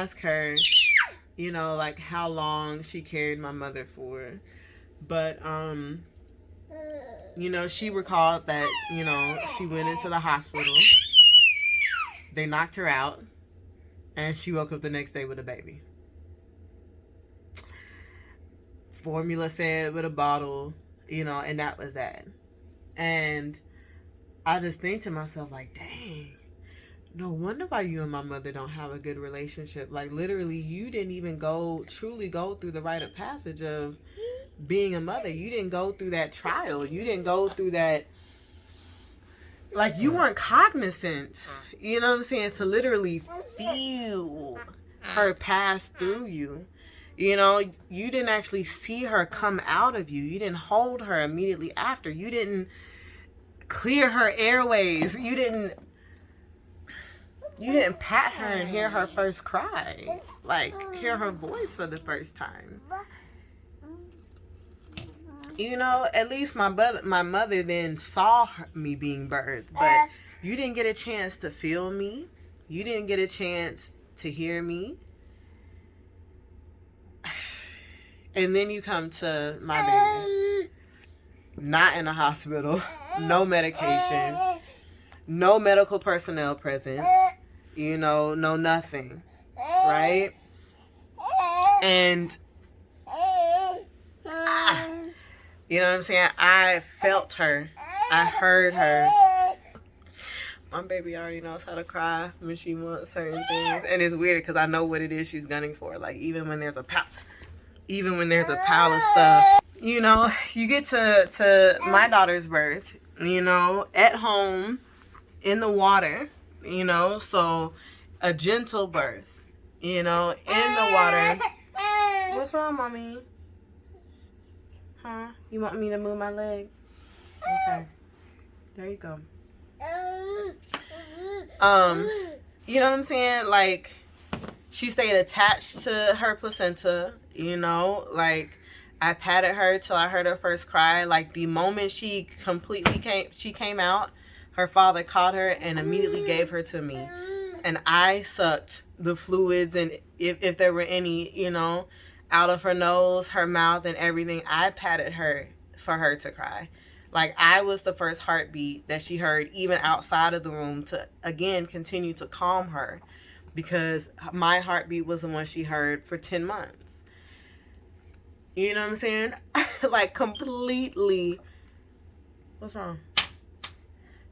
ask her, you know, like how long she carried my mother for. But, you know, she recalled that, you know, she went into the hospital. They knocked her out. And she woke up the next day with a baby. Formula fed with a bottle, you know, and that was that. And I just think to myself, like, dang, no wonder why you and my mother don't have a good relationship. Like, literally, you didn't even truly go through the rite of passage of being a mother. You didn't go through that trial. You didn't go through that. Like, you weren't cognizant, you know what I'm saying, to literally feel her pass through you. You know, you didn't actually see her come out of you. You didn't hold her immediately after. You didn't clear her airways. You didn't pat her and hear her first cry. Like, hear her voice for the first time. You know, at least my mother then saw me being birthed. But you didn't get a chance to feel me. You didn't get a chance to hear me. And then you come to my baby, not in a hospital, no medication, no medical personnel presence, you know, no nothing, right? And, you know what I'm saying? I felt her. I heard her. My baby already knows how to cry when she wants certain things. And it's weird because I know what it is she's gunning for. Like, even when there's a pile of stuff, you know, you get to my daughter's birth, you know, at home, in the water, you know, so a gentle birth, you know, in the water. What's wrong, mommy? Huh? You want me to move my leg? Okay. There you go. You know what I'm saying? Like, she stayed attached to her placenta, you know, like, I patted her till I heard her first cry. Like, the moment she came out, her father caught her and immediately gave her to me. And I sucked the fluids, and if there were any, you know, out of her nose, her mouth, and everything. I patted her for her to cry. Like, I was the first heartbeat that she heard, even outside of the room, to, again, continue to calm her. Because my heartbeat was the one she heard for 10 months. You know what I'm saying? Like, completely... What's wrong?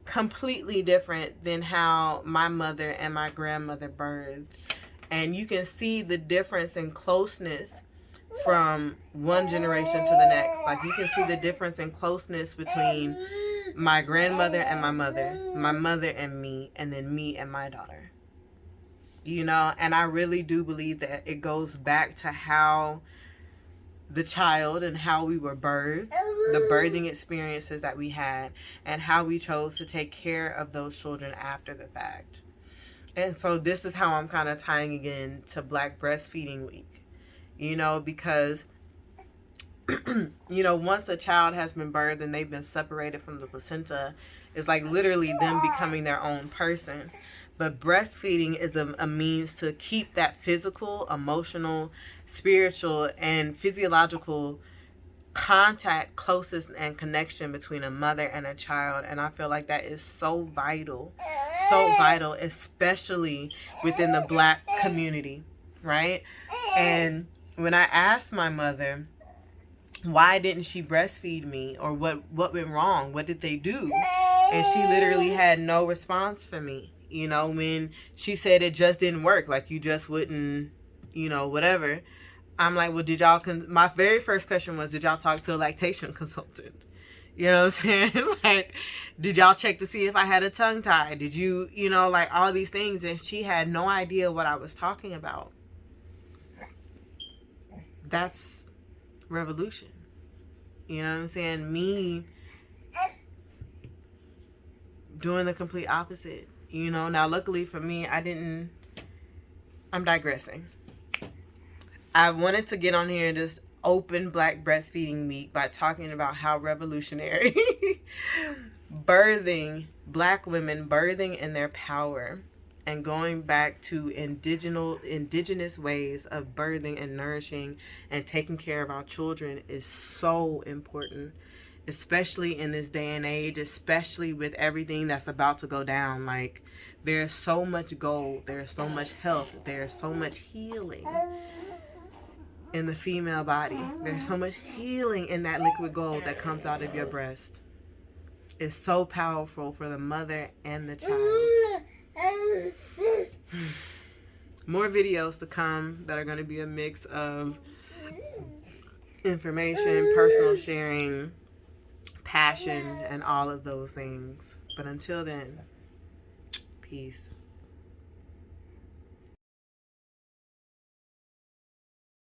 Completely different than how my mother and my grandmother birthed. And you can see the difference in closeness from one generation to the next. Like, you can see the difference in closeness between my grandmother and my mother and me, and then me and my daughter. You know, and I really do believe that it goes back to how the child and how we were birthed, the birthing experiences that we had, and how we chose to take care of those children after the fact. And so this is how I'm kind of tying again to Black Breastfeeding Week. You know, because, you know, once a child has been birthed and they've been separated from the placenta, it's like literally them becoming their own person. But breastfeeding is a means to keep that physical, emotional, spiritual, and physiological contact, closest, and connection between a mother and a child. And I feel like that is so vital, especially within the Black community, right? And when I asked my mother, why didn't she breastfeed me, or what went wrong? What did they do? And she literally had no response for me. You know, when she said it just didn't work, like you just wouldn't, you know, whatever. I'm like, well, did y'all, my very first question was, did y'all talk to a lactation consultant? You know what I'm saying? Like, did y'all check to see if I had a tongue tie? Did you, you know, like all these things. And she had no idea what I was talking about. That's revolution. You know what I'm saying? Me doing the complete opposite. You know, now luckily for me, I'm digressing. I wanted to get on here and just open Black Breastfeeding Week by talking about how revolutionary Black women birthing in their power and going back to indigenous ways of birthing and nourishing and taking care of our children is so important, especially in this day and age, especially with everything that's about to go down. Like, there's so much gold, there's so much health, there's so much healing in the female body. There's so much healing in that liquid gold that comes out of your breast. It's so powerful for the mother and the child. More videos to come that are going to be a mix of information, personal sharing, passion, and all of those things. But until then, peace.